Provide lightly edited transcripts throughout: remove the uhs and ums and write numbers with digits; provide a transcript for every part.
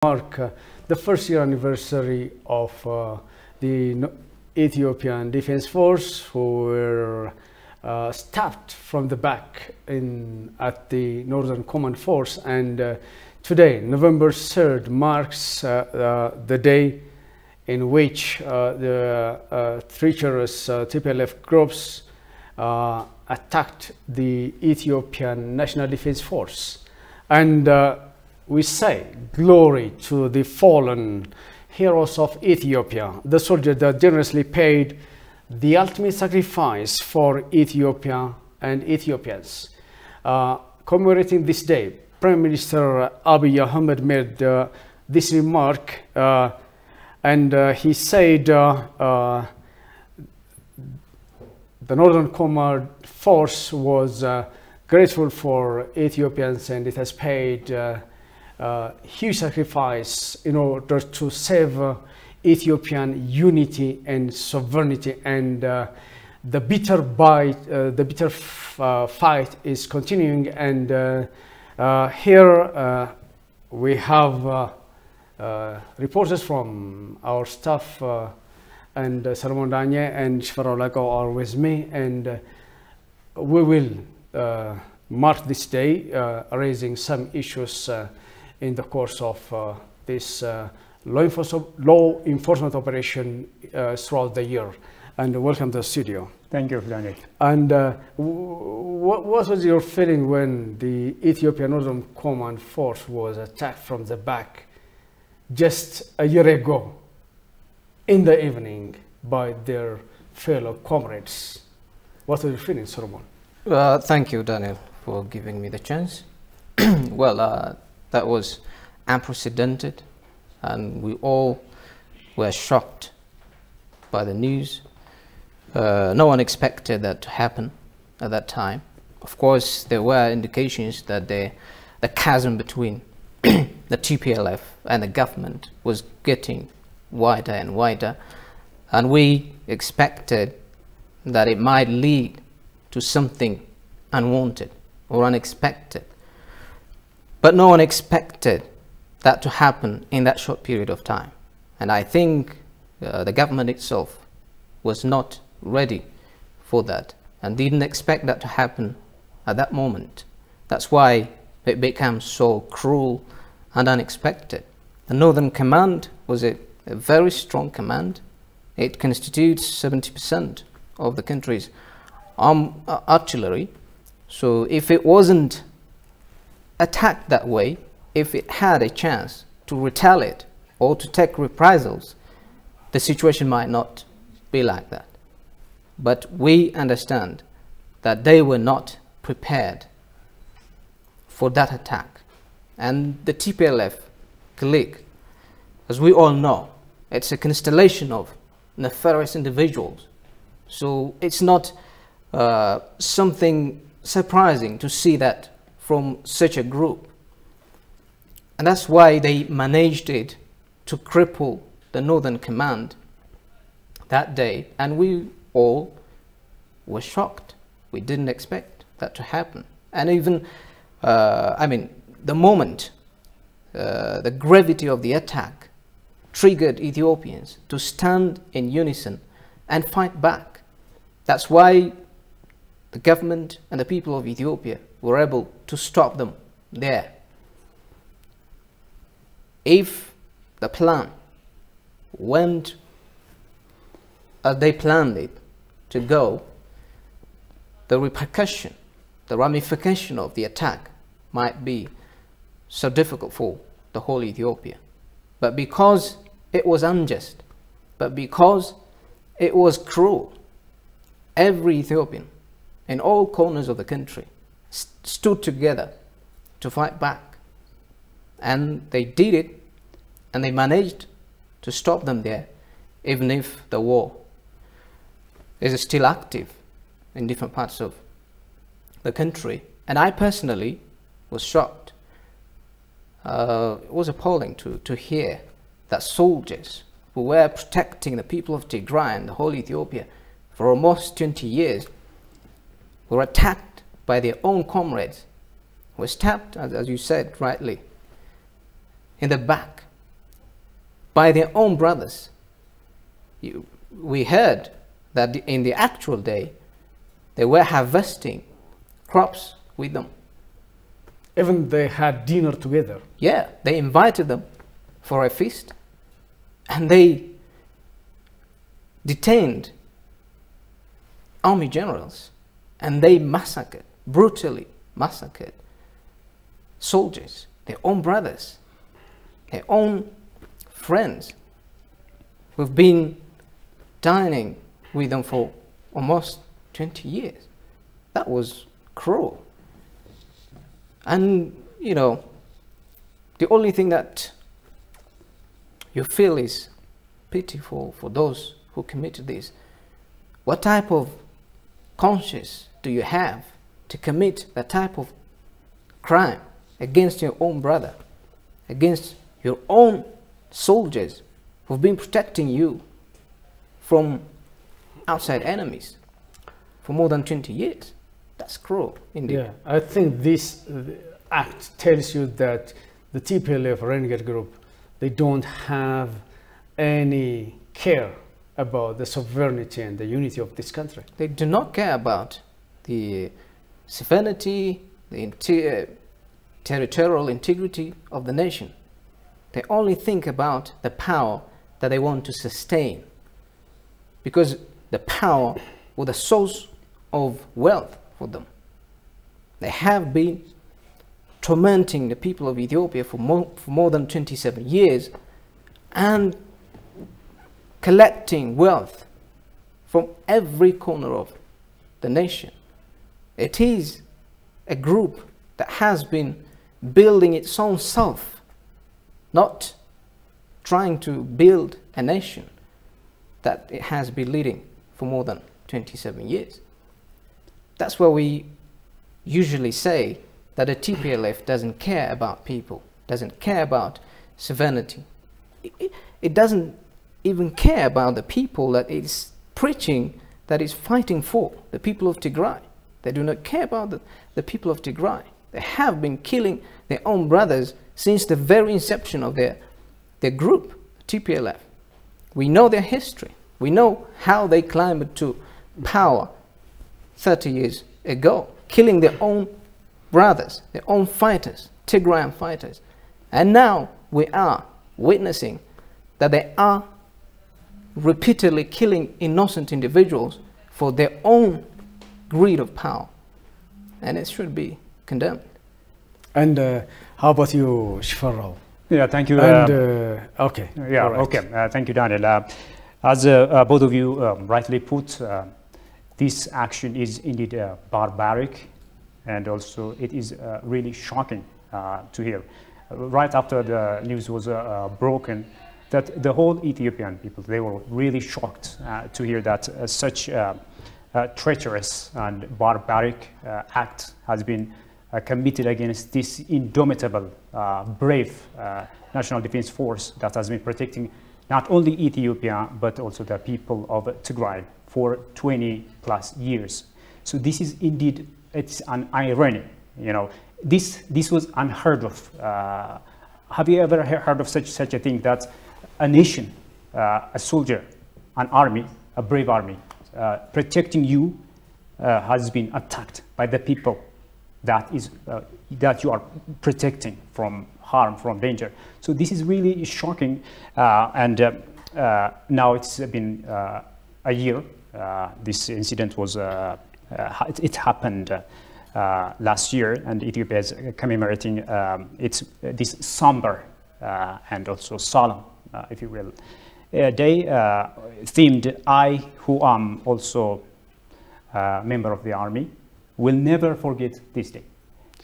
mark the first year anniversary of the Ethiopian Defense Force, who were stabbed from the back at the Northern Command Force. And today, November 3rd, marks the day in which the treacherous TPLF groups attacked the Ethiopian National Defense Force. And we say glory to the fallen heroes of Ethiopia, the soldiers that generously paid the ultimate sacrifice for Ethiopia and Ethiopians. Commemorating this day, Prime Minister Abiy Ahmed made this remark, and he said the Northern Command Force was grateful for Ethiopians, and it has paid huge sacrifice in order to save Ethiopian unity and sovereignty, and the bitter fight is continuing. And here we have reporters from our staff, and Salomon Danye and Shfarao Lako are with me, and we will mark this day, raising some issues in the course of this law enforcement operation throughout the year. And welcome to the studio. Thank you, Daniel. And what was your feeling when the Ethiopian Northern Command Force was attacked from the back just a year ago in the evening by their fellow comrades? What was your feeling, Solomon? Thank you, Daniel, for giving me the chance. Well, that was unprecedented, and we all were shocked by the news. No one expected that to happen at that time. Of course, there were indications that the chasm between the TPLF and the government was getting wider and wider, and we expected that it might lead to something unwanted or unexpected. But no one expected that to happen in that short period of time. And I think the government itself was not ready for that and didn't expect that to happen at that moment. That's why it became so cruel and unexpected. The Northern Command was a very strong command. It constitutes 70% of the country's artillery. So if it wasn't attacked that way, if it had a chance to retaliate or to take reprisals, the situation might not be like that. But we understand that they were not prepared for that attack. And the TPLF clique, as we all know, it's a constellation of nefarious individuals. So it's not something surprising to see that from such a group. And that's why they managed it to cripple the Northern Command that day. And we all were shocked. We didn't expect that to happen. And even, I mean, the moment the gravity of the attack triggered Ethiopians to stand in unison and fight back. That's why the government and the people of Ethiopia were able to stop them there. If the plan went as they planned it to go, the repercussion, the ramification of the attack might be so difficult for the whole Ethiopia. But because it was unjust, but because it was cruel, every Ethiopian in all corners of the country stood together to fight back. And they did it, and they managed to stop them there, even if the war is still active in different parts of the country. And I personally was shocked. It was appalling to hear that soldiers who were protecting the people of Tigray and the whole Ethiopia for almost 20 years were attacked by their own comrades, were stabbed, as you said rightly, in the back by their own brothers. We heard that in the actual day, they were harvesting crops with them. Even they had dinner together. Yeah, they invited them for a feast, and they detained army generals, and they massacred, brutally massacred soldiers, their own brothers, their own friends who've been dining with them for almost 20 years. That was cruel. And, you know, the only thing that you feel is pity for those who committed this. What type of conscience do you have to commit that type of crime against your own brother, against your own soldiers who've been protecting you from outside enemies for more than 20 years? That's cruel, indeed. Yeah, I think this act tells you that the TPLF renegade group, they don't have any care about the sovereignty and the unity of this country. They do not care about the sovereignty, the territorial integrity of the nation. They only think about the power that they want to sustain, because the power was the source of wealth for them. They have been tormenting the people of Ethiopia for more than 27 years and collecting wealth from every corner of the nation. It is a group that has been building its own self, not trying to build a nation that it has been leading for more than 27 years. That's why we usually say that the TPLF doesn't care about people, doesn't care about sovereignty. It doesn't even care about the people that it's preaching, that is fighting for, the people of Tigray. They do not care about the people of Tigray. They have been killing their own brothers since the very inception of their group, TPLF. We know their history. We know how they climbed to power 30 years ago, killing their own brothers, their own fighters, Tigrayan fighters. And now we are witnessing that they are repeatedly killing innocent individuals for their own greed of power. And it should be condemned. And how about you, Shifarao? Yeah, thank you. And, okay. Yeah, right. okay. Thank you, Daniel. As both of you rightly put, this action is indeed barbaric, and also it is really shocking to hear. Right after the news was broken, that the whole Ethiopian people, they were really shocked to hear that such treacherous and barbaric act has been committed against this indomitable, brave National Defense Force that has been protecting not only Ethiopia, but also the people of Tigray for 20 plus years. So this is indeed, it's an irony, you know. This was unheard of. Have you ever heard of such a thing, that a nation, a soldier, an army, a brave army, protecting you has been attacked by the people that you are protecting from harm, from danger? So this is really shocking, and now it's been a year. This incident was, it happened last year, and Ethiopia is commemorating this somber and also solemn, if you will, day themed. I, who am also a member of the army, will never forget this day.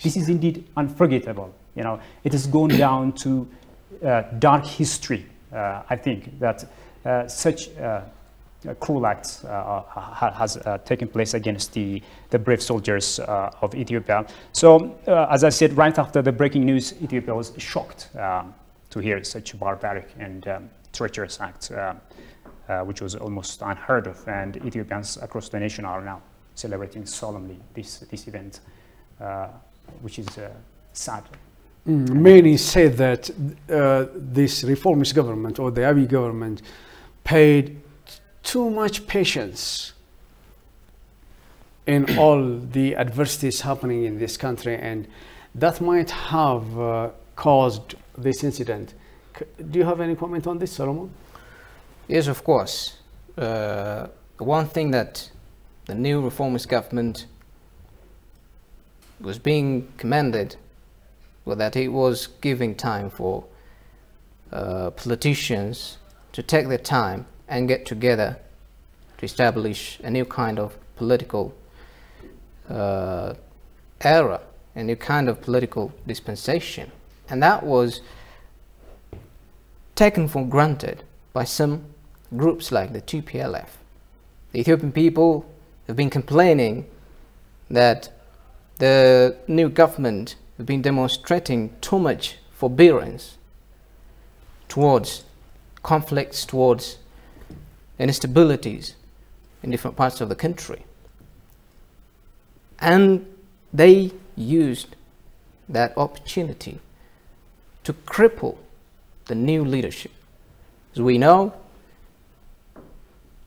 This is indeed unforgettable. You know, it has gone down to dark history. I think that such cruel acts has taken place against the brave soldiers of Ethiopia. So, as I said, right after the breaking news, Ethiopia was shocked to hear such barbaric and treacherous acts, which was almost unheard of. And Ethiopians across the nation are now celebrating solemnly this event, which is sad. Many say that this reformist government or the Abiy government paid too much patience in all the adversities happening in this country, and that might have caused this incident. Do you have any comment on this, Solomon? Yes, of course. One thing that the new reformist government was being commended was that it was giving time for politicians to take their time and get together to establish a new kind of political era, a new kind of political dispensation. And that was taken for granted by some groups like the TPLF. The Ethiopian people have been complaining that the new government have been demonstrating too much forbearance towards conflicts, towards instabilities in different parts of the country. And they used that opportunity to cripple the new leadership. As we know,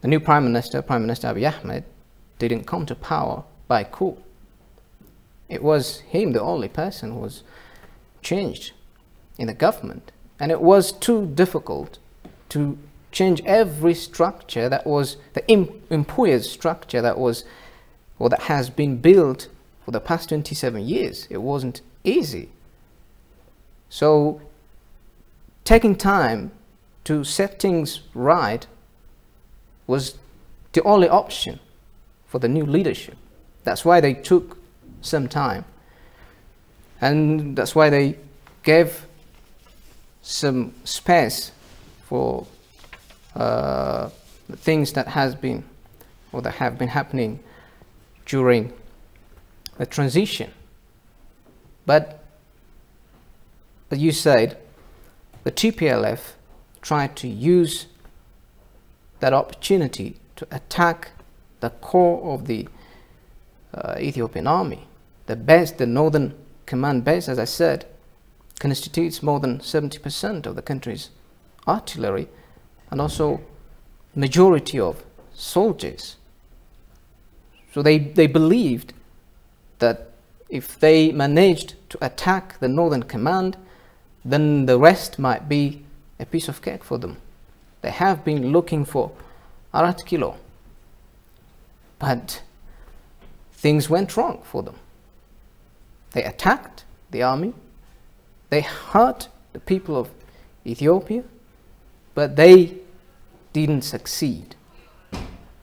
the new Prime Minister Abiy Ahmed, didn't come to power by coup. It was him, the only person who was changed in the government. And it was too difficult to change every structure that was the imposed structure that was, or that has been built for the past 27 years. It wasn't easy. So taking time to set things right was the only option for the new leadership. That's why they took some time, and that's why they gave some space for the things that has been or that have been happening during the transition. But as you said, the TPLF tried to use that opportunity to attack the core of the Ethiopian army. The base, the northern command base, as I said, constitutes more than 70% of the country's artillery and also majority of soldiers. So they believed that if they managed to attack the northern command, then the rest might be a piece of cake for them. They have been looking for Arat Kilo, but things went wrong for them. They attacked the army, they hurt the people of Ethiopia, but they didn't succeed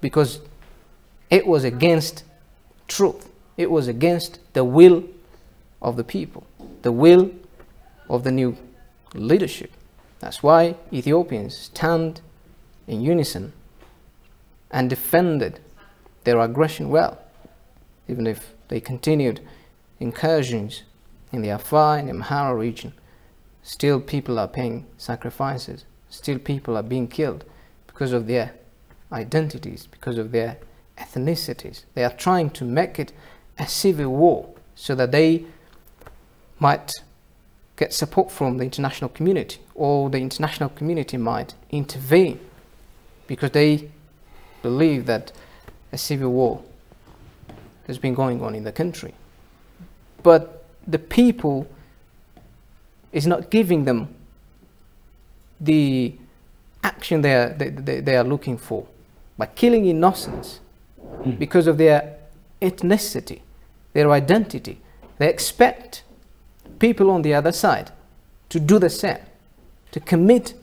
because it was against truth. It was against the will of the people, the will of the new leadership. That's why Ethiopians stand in unison and defended their aggression well, even if they continued incursions in the Afar and Amhara region. Still people are paying sacrifices, still people are being killed because of their identities, because of their ethnicities. They are trying to make it a civil war so that they might get support from the international community, or the international community might intervene because they believe that a civil war has been going on in the country. But the people is not giving them the action they are looking for by killing innocents because of their ethnicity, their identity. They expect people on the other side to do the same, to commit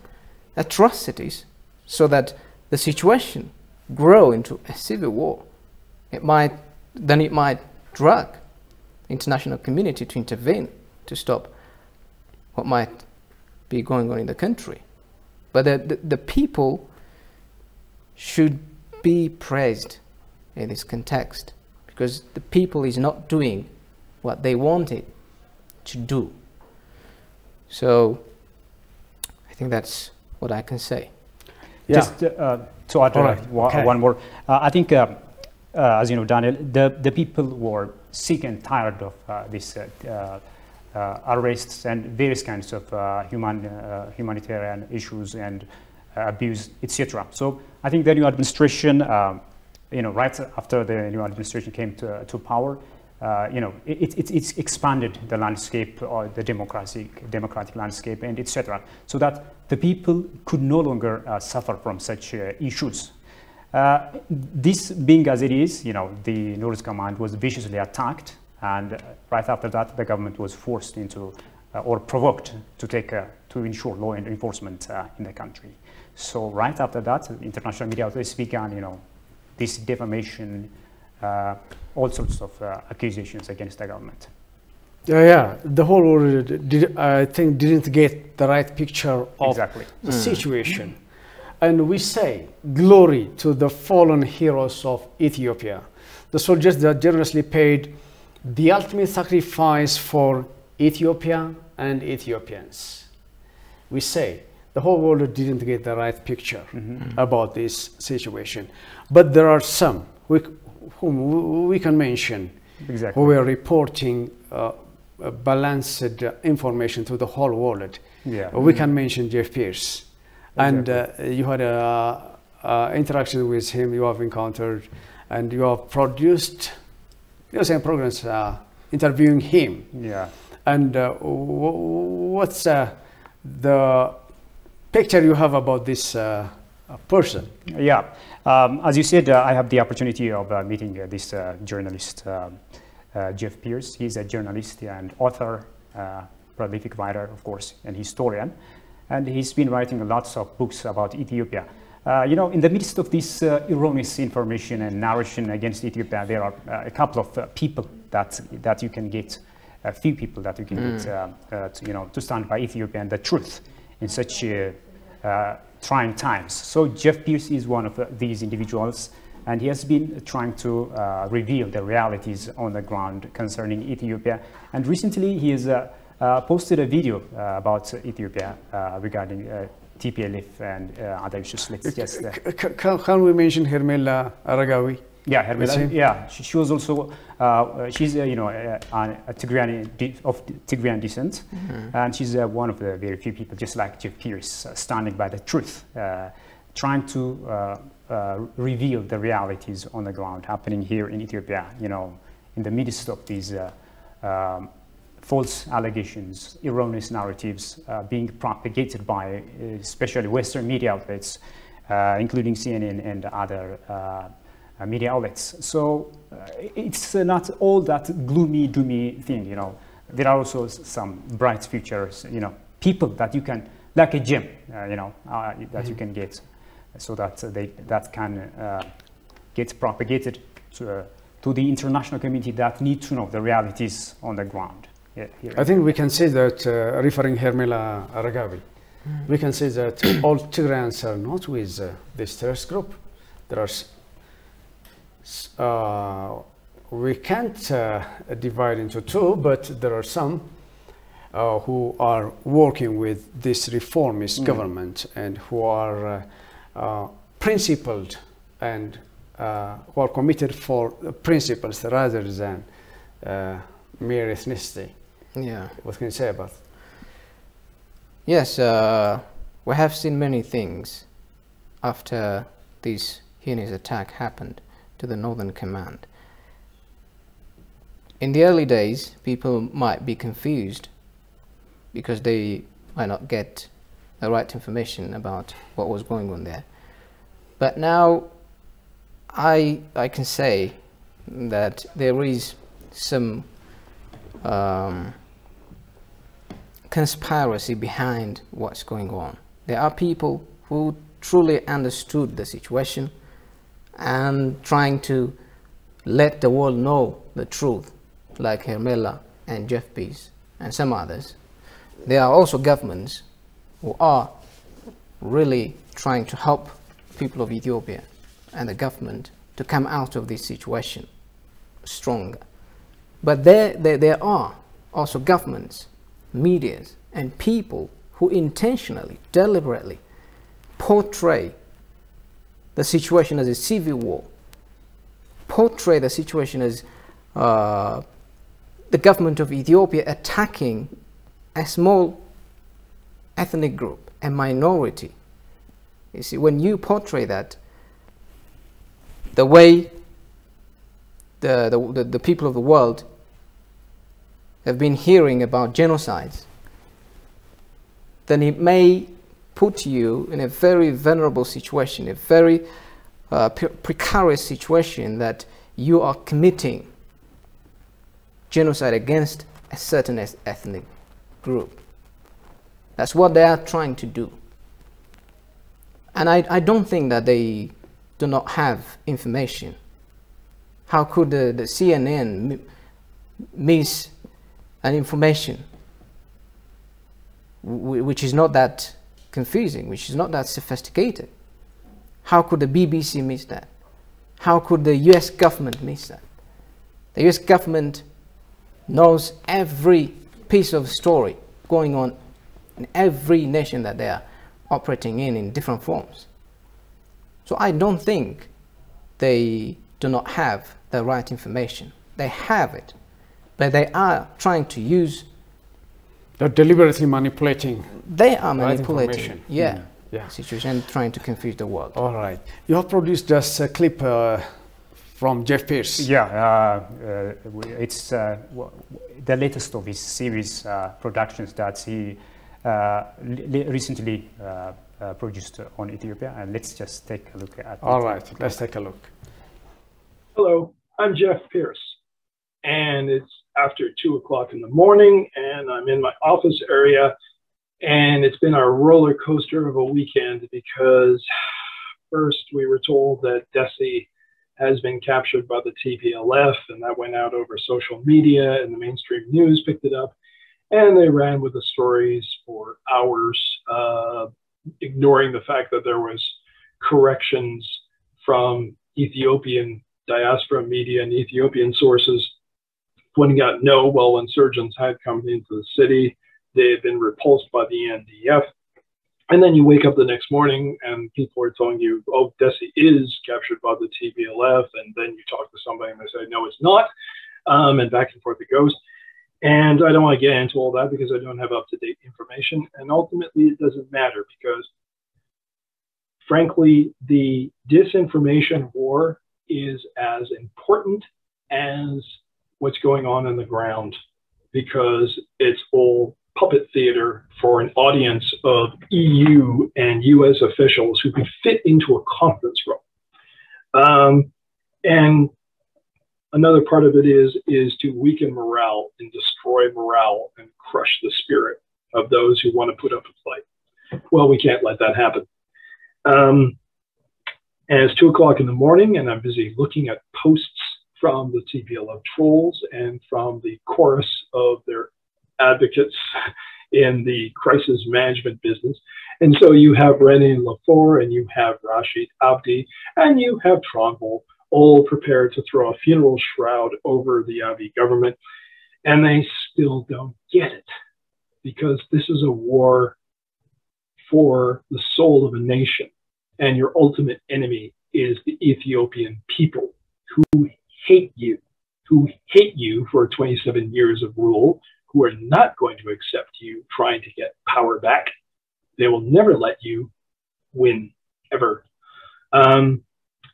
atrocities so that the situation grow into a civil war. It might drag the international community to intervene to stop what might be going on in the country. But the people should be praised in this context, because the people is not doing what they wanted to do. So I think that's what I can say. Yeah. Just to add one more, I think, as you know, Daniel, the people were sick and tired of this arrests and various kinds of humanitarian issues and abuse, etc. So I think the new administration, right after the new administration came to power, it's expanded the landscape or the democratic landscape and etc. So that the people could no longer suffer from such issues. This being as it is, the North Command was viciously attacked, and right after that, the government was forced into or provoked to ensure law and enforcement in the country. So right after that, international media outlets began, this defamation, all sorts of accusations against the government. Yeah, the whole world didn't get the right picture of the situation. And we say, glory to the fallen heroes of Ethiopia, the soldiers that generously paid the ultimate sacrifice for Ethiopia and Ethiopians. We say, the whole world didn't get the right picture about this situation. But there are some whom we can mention who were reporting balanced information to the whole world. Yeah. We can mention Jeff Pierce. And you had an interaction with him, you have encountered, and you have produced programs interviewing him. Yeah. And what's the picture you have about this person? Yeah. As you said, I have the opportunity of meeting this journalist, Jeff Pierce. He's a journalist and author, prolific writer, of course, and historian. And he's been writing lots of books about Ethiopia. In the midst of this erroneous information and narration against Ethiopia, there are a couple of people that you can get, a few people that you can get, to stand by Ethiopia and the truth in such trying times. So Jeff Pierce is one of these individuals, and he has been trying to reveal the realities on the ground concerning Ethiopia. And recently he has posted a video about Ethiopia regarding TPLF and other issues. Can we mention Hermela Aragawi? Yeah, Hermela. Yeah, she was also she's a Tigrayan of Tigrayan descent, and she's one of the very few people, just like Jeff Pierce, standing by the truth, trying to reveal the realities on the ground happening here in Ethiopia. In the midst of these false allegations, erroneous narratives being propagated by especially Western media outlets, including CNN and other media outlets. So it's not all that gloomy, doomy thing. There are also some bright futures. People that you can, like a gem, that you can get, so that that can get propagated to the international community that need to know the realities on the ground. Yeah, I think we can say that, referring Hermela Aragawi, we can say that all Tigrayans are not with this terrorist group. There are, we can't divide into two, but there are some who are working with this reformist government and who are principled and who are committed for principles rather than mere ethnicity. Yeah. What can you say about it? Yes, we have seen many things after this heinous attack happened to the Northern Command. In the early days, people might be confused because they might not get the right information about what was going on there. But now I can say that there is some conspiracy behind what's going on. There are people who truly understood the situation and trying to let the world know the truth, like Hermela and Jeff Pierce and some others. There are also governments who are really trying to help people of Ethiopia and the government to come out of this situation stronger. But there are also governments, medias, and people who intentionally, deliberately portray the situation as a civil war, portray the situation as the government of Ethiopia attacking a small ethnic group, a minority. You see, when you portray that, the way the people of the world have been hearing about genocides, then it may put you in a very vulnerable situation, a very precarious situation, that you are committing genocide against a certain ethnic group. That's what they are trying to do. And I don't think that they do not have information. How could the CNN miss an information which is not that confusing, which is not that sophisticated? How could the BBC miss that? How could the US government miss that? The US government knows every piece of story going on in every nation that they are operating in different forms. So I don't think they do not have the right information. They have it, but they are trying to use... They're deliberately manipulating. They are right manipulating, yeah. Yeah. Situation, trying to confuse the world. All right. You have produced just a clip from Jeff Pierce. Yeah, it's the latest of his series productions that he recently produced on Ethiopia, and let's just take a look at it. All right, let's take a look. Hello, I'm Jeff Pierce, and it's after 2 o'clock in the morning, and I'm in my office area, and it's been a roller coaster of a weekend because first we were told that Desi has been captured by the TPLF, and that went out over social media, and the mainstream news picked it up, and they ran with the stories for hours, ignoring the fact that there was corrections from Ethiopian diaspora media and Ethiopian sources pointing out, no, well, insurgents had come into the city, they had been repulsed by the NDF, and then you wake up the next morning and people are telling you, oh, Desi is captured by the TPLF, and then you talk to somebody and they say, no, it's not, and back and forth it goes. And I don't want to get into all that because I don't have up-to-date information, and ultimately it doesn't matter because, frankly, the disinformation war is as important as what's going on in the ground, because it's all puppet theater for an audience of EU and US officials who could fit into a conference room. And another part of it is to weaken morale and destroy morale and crush the spirit of those who want to put up a fight. Well, we can't let that happen. And it's 2 o'clock in the morning, and I'm busy looking at posts from the TPLF trolls and from the chorus of their advocates in the crisis management business. And so you have René Lafort, and you have Rashid Abdi, and you have Tronville, all prepared to throw a funeral shroud over the Abiy government. And they still don't get it, because this is a war for the soul of a nation. And your ultimate enemy is the Ethiopian people, who hate you for 27 years of rule, who are not going to accept you trying to get power back. They will never let you win, ever.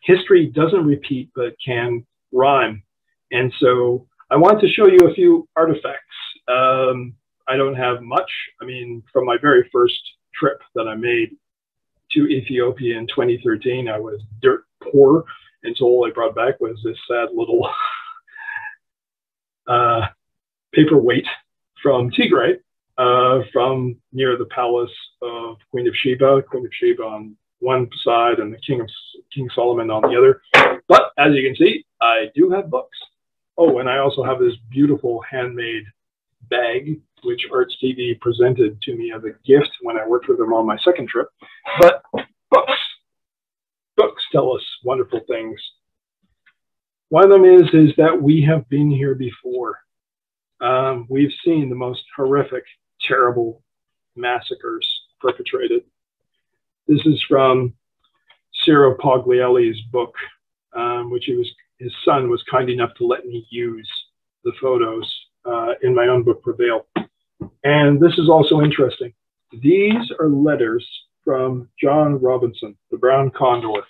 History doesn't repeat, but can rhyme. And so I want to show you a few artifacts. I don't have much. I mean, from my very first trip that I made to Ethiopia in 2013, I was dirt poor. And so all I brought back was this sad little paperweight from Tigray, from near the palace of Queen of Sheba on one side and the King Solomon on the other. But as you can see, I do have books. Oh, and I also have this beautiful handmade bag, which Arts TV presented to me as a gift when I worked with them on my second trip. But books tell us wonderful things. One of them is that we have been here before. We've seen the most horrific, terrible massacres perpetrated. This is from Ciro Paglielli's book, which his son was kind enough to let me use the photos in my own book, Prevail. And this is also interesting. These are letters from John Robinson, the Brown Condor,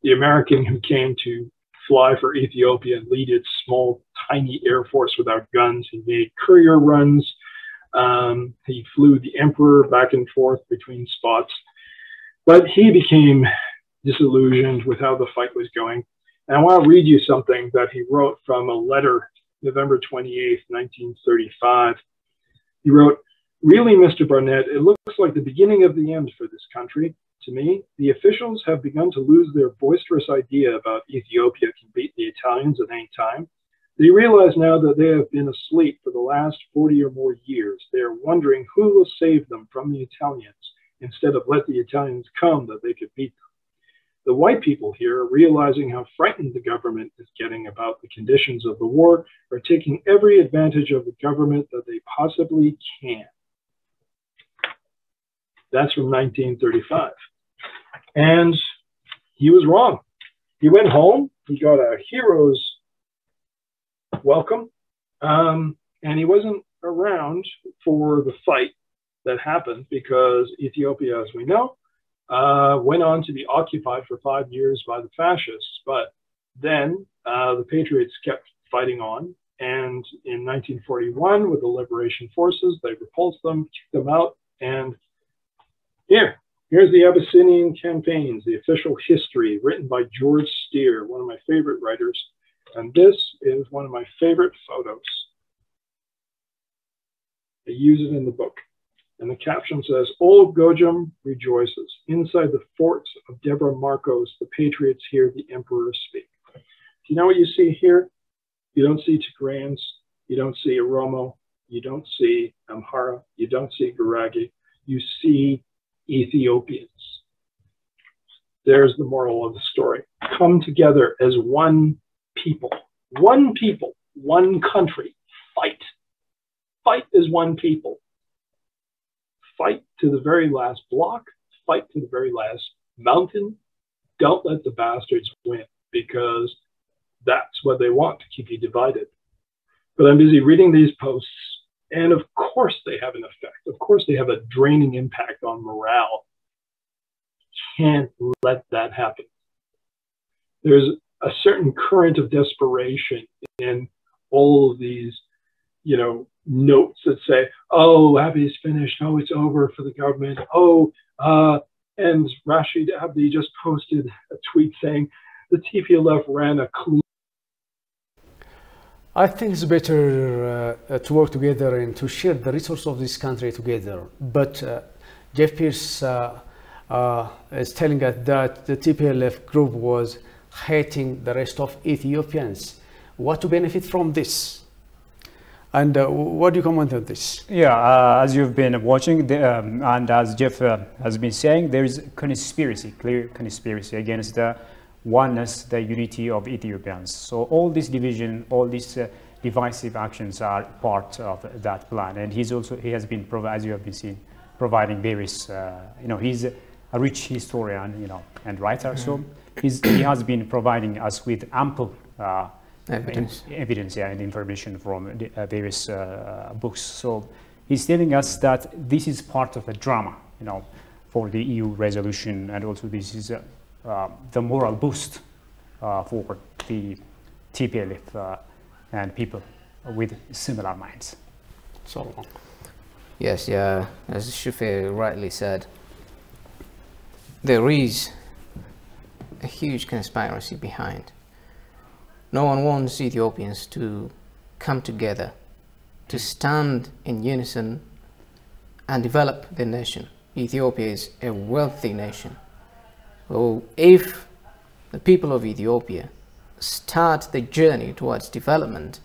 the American who came to fly for Ethiopia and lead its small, tiny air force without guns. He made courier runs. He flew the emperor back and forth between spots. But he became disillusioned with how the fight was going. And I want to read you something that he wrote from a letter, November 28th, 1935. He wrote, "Really, Mr. Barnett, it looks like the beginning of the end for this country. To me, the officials have begun to lose their boisterous idea about Ethiopia can beat the Italians at any time. They realize now that they have been asleep for the last 40 or more years. They are wondering who will save them from the Italians instead of let the Italians come that they could beat them. The white people here are realizing how frightened the government is getting about the conditions of the war, are taking every advantage of the government that they possibly can." That's from 1935. And he was wrong. He went home, he got a hero's welcome, and he wasn't around for the fight that happened because Ethiopia, as we know, went on to be occupied for 5 years by the fascists. But then the Patriots kept fighting on. And in 1941, with the Liberation Forces, they repulsed them, kicked them out. And here's the Abyssinian campaigns, the official history written by George Steer, one of my favorite writers. And this is one of my favorite photos. I use it in the book. And the caption says, "Old Gojam rejoices. Inside the forts of Debre Marcos, the Patriots hear the Emperor speak." Do you know what you see here? You don't see Tigrayans. You don't see Oromo. You don't see Amhara. You don't see Guragi. You see Ethiopians. There's the moral of the story. Come together as one people, one country. Fight. Fight as one people. Fight to the very last block, fight to the very last mountain. Don't let the bastards win, because that's what they want, to keep you divided. But I'm busy reading these posts, and of course they have an effect. Of course they have a draining impact on morale. Can't let that happen. There's a certain current of desperation in all of these, notes that say, "Oh, Abiy's finished. Oh, it's over for the government. And Rashid Abdi just posted a tweet saying the TPLF ran a clean." I think it's better to work together and to share the resources of this country together. But Jeff Pierce is telling us that the TPLF group was hating the rest of Ethiopians. What to benefit from this? And what do you comment on this? Yeah, as you've been watching, and as Jeff has been saying, there is clear conspiracy against the oneness, the unity of Ethiopians. So all this division, all these divisive actions are part of that plan. And he has been, as you have been seeing, providing various, he's a rich historian, and writer. So he has been providing us with ample evidence and information from various books. So he's telling us that this is part of a drama, for the EU resolution, and also this is the moral boost for the TPLF and people with similar minds. So, yes, yeah, as Shufe rightly said, there is a huge conspiracy behind. No one wants Ethiopians to come together, to stand in unison and develop the nation. Ethiopia is a wealthy nation. So if the people of Ethiopia start the journey towards development,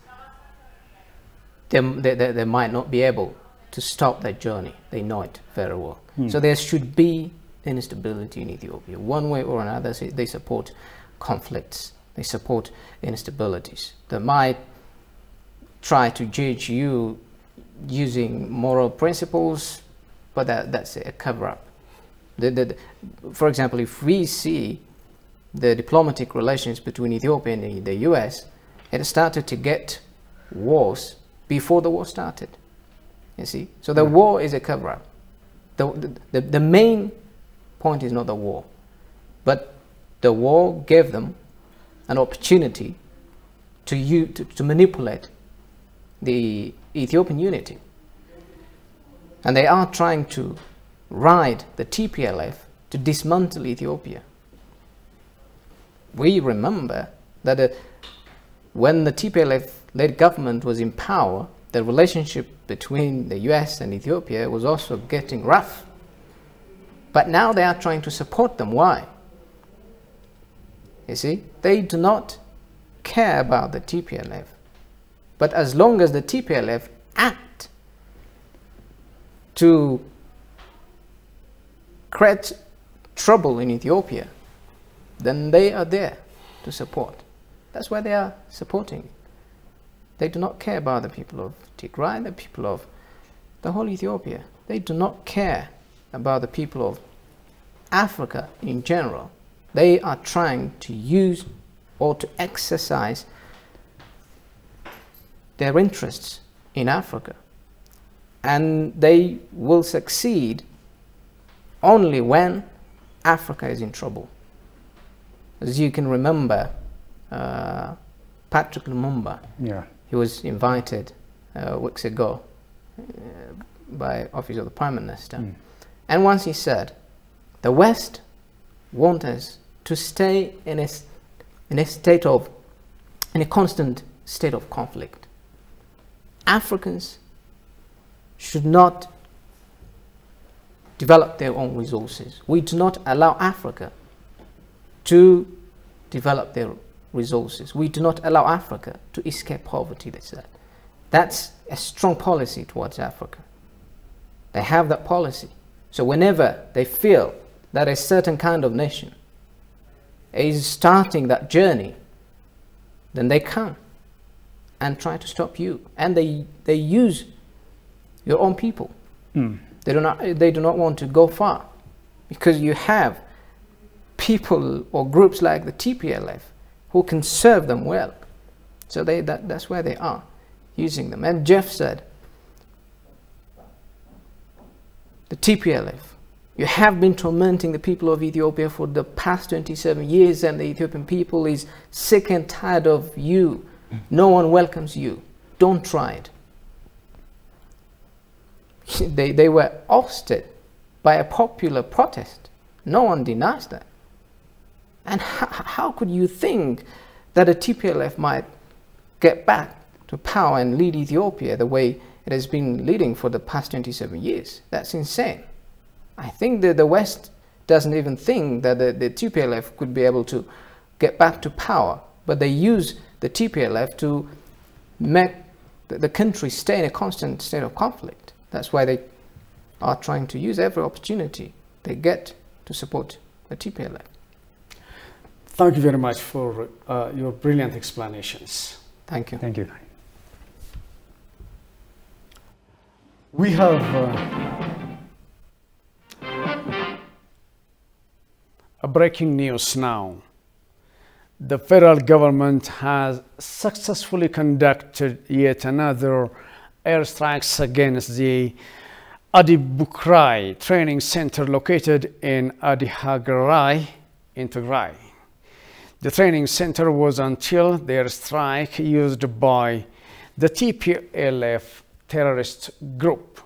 they might not be able to stop that journey. They know it very well. So there should be instability in Ethiopia. One way or another, they support conflicts. They support instabilities. They might try to judge you using moral principles, but that's a cover-up. For example, if we see the diplomatic relations between Ethiopia and the US, it started to get worse before the war started. You see? So the war is a cover-up. The main point is not the war, but the war gave them an opportunity to manipulate the Ethiopian unity. And they are trying to ride the TPLF to dismantle Ethiopia. We remember that when the TPLF-led government was in power, the relationship between the US and Ethiopia was also getting rough. But now they are trying to support them. Why? You see, they do not care about the TPLF. But as long as the TPLF act to create trouble in Ethiopia, then they are there to support. That's why they are supporting. They do not care about the people of Tigray, the people of the whole Ethiopia. They do not care about the people of Africa in general. They are trying to use or to exercise their interests in Africa. And they will succeed only when Africa is in trouble. As you can remember, Patrick Lumumba, he was invited weeks ago by office of the Prime Minister. And once he said, the West want us to stay in a constant state of conflict. Africans should not develop their own resources. We do not allow Africa to develop their resources. We do not allow Africa to escape poverty, they said. That's a strong policy towards Africa. They have that policy. So whenever they feel that a certain kind of nation is starting that journey, then they come and try to stop you. And they use your own people. They do not want to go far, because you have people or groups like the TPLF who can serve them well. So that's where they are, using them. And Jeff said, the TPLF, you have been tormenting the people of Ethiopia for the past 27 years, and the Ethiopian people is sick and tired of you. No one welcomes you. Don't try it. They were ousted by a popular protest. No one denies that. And how could you think that the TPLF might get back to power and lead Ethiopia the way it has been leading for the past 27 years? That's insane. I think that the West doesn't even think that the TPLF could be able to get back to power, but they use the TPLF to make the country stay in a constant state of conflict. That's why they are trying to use every opportunity they get to support the TPLF. Thank you very much for your brilliant explanations. Thank you. Thank you. We have a breaking news now. The federal government has successfully conducted yet another airstrikes against the Adibukrai training center located in Adihagarai in Tigray. The training center was until the airstrike used by the TPLF terrorist group.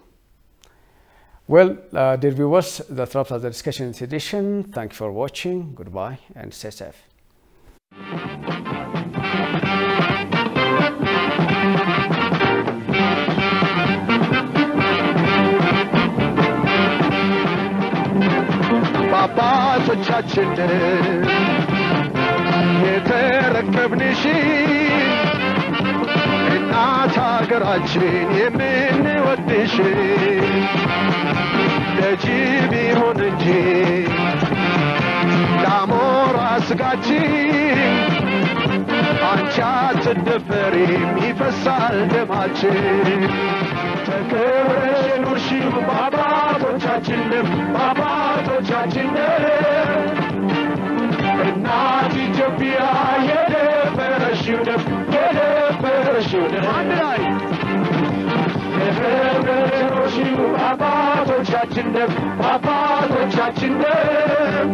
Well, dear viewers, that wraps up the discussion in this edition. Thank you for watching. Goodbye and stay safe. አባቶቻችን የተረከብንሽ እናት ሀገራችን የምንወድሽ ለጅብ ይሁን እንጂ ለአሞራ ስጋችን አንቺ አትደፈሪም ይፈሳል ደማችን ተከብረሽ ኑርሺው በአባቶቻችን ደም በአባቶቻችን ደም እናት ኢትዮጵያ የደፈረሽው ደም አንድ ላይ አባቶቻችን ደም በአባቶቻችን ደም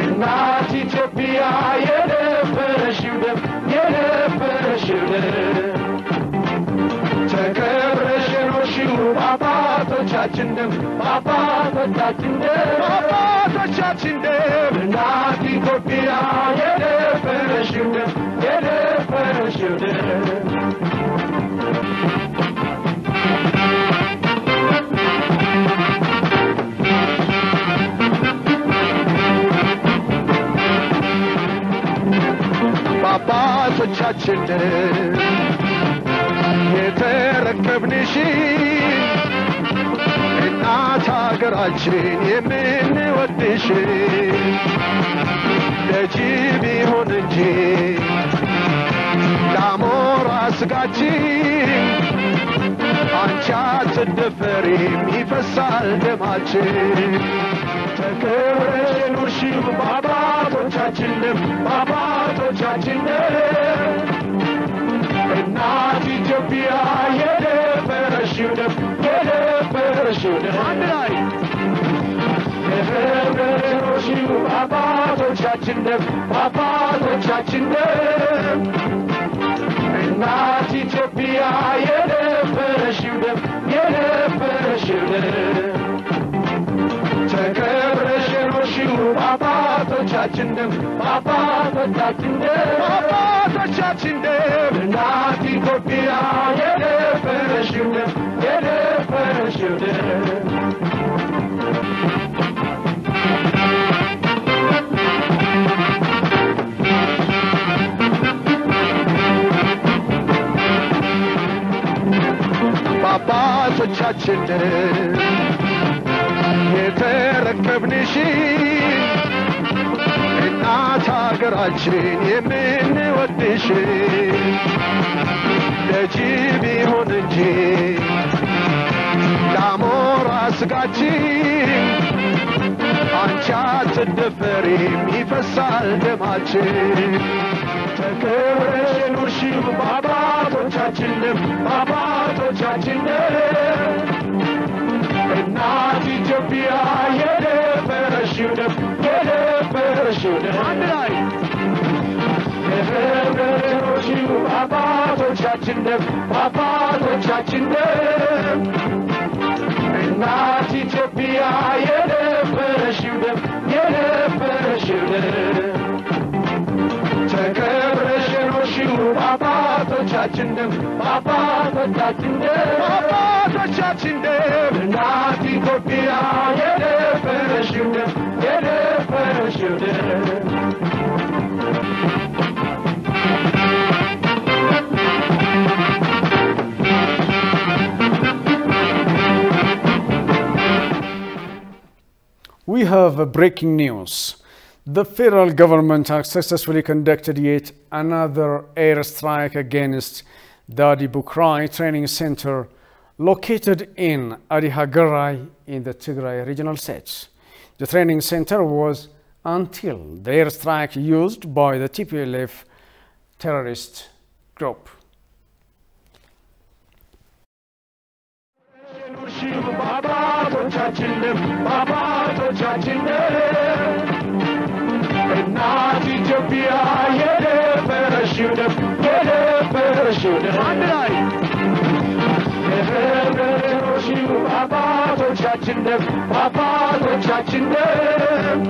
እናት ኢትዮጵያ የደፈረሽው ደም የደፈረሽው ደም ተከብረሽ ኖርሽው በአባቶቻችን ደም በአባቶቻችን ደም በአባቶቻችን ደም እናት ኢትዮጵያ የደፈረሽው ደም የደፈረሽው ደም አባቶቻችን የተረከብንሽ እናት ሀገራችን የምንወድሽ ለጅብ ይሁን እንጂ ለአሞራ ስጋችን አንቺ አትደፈሪም ይፈሳል ደማችን ተከብረሽ ኑርሽው በአባቶቻችን ደም በአባቶቻችን ደም እናት ኢትዮጵያ የደፈረሽው ደም የደፈረሽው ደም አንድ ላይ ተከብረሽ ኑርሽው በአባቶቻችን ደም በአባቶቻችን ደም እናት ኢትዮጵያ የደፈረሽው ደም የደፈረሽው ደም ተከብረሽ ኖርሽው በአባቶቻችን ደም በአባቶቻችን ደም በአባቶቻችን ደም እናት ኢትዮጵያ የደፈረሽው ደም የደፈረሽው ደም በአባቶቻችን ደም የተረከብንሽ እናት ሀገራችን የምንወድሽ ለጅብ ይሁን እንጂ ለአሞራ ስጋችን አንቺ አትደፈሪም ይፈሳል ደማችን ተከብረሽ ኑርሽው በአባቶቻችን ደም በአባቶቻችን ደም እናት ኢትዮጵያ የደፈረሽው ደም የደፈረሽው ደም አንድ ላይ ተከብረሽ ኖርሽው በአባቶቻችን ደም በአባቶቻችን ደም እናት ኢትዮጵያ የደፈረሽው ደም የደፈረሽው ደም ተከብረሽ ኖርሽው በአባቶቻችን ደም በአባቶቻችን ደም በአባቶቻችን ደም እናት ኢትዮጵያ የደፈረሽው ደም የደፈረሽው ደም We have breaking news. The federal government has successfully conducted yet another airstrike against the Adibukrai Training Center located in Adihagarai in the Tigray regional states. The training center was until the airstrike used by the TPLF terrorist group. እናት ኢትዮጵያ የደፈረሽው ደም የደፈረሽው ደም አንድ ላይ ተከብረሽ ኖርሽው በአባቶቻችን ደም በአባቶቻችን ደም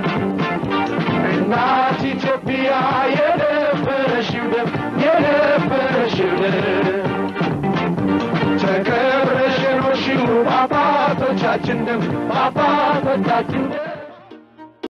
እናት ኢትዮጵያ የደፈረሽው ደም የደፈረሽው ደም ተከብረሽ ኖርሽው በአባቶቻችን ደም በአባቶቻችን ደም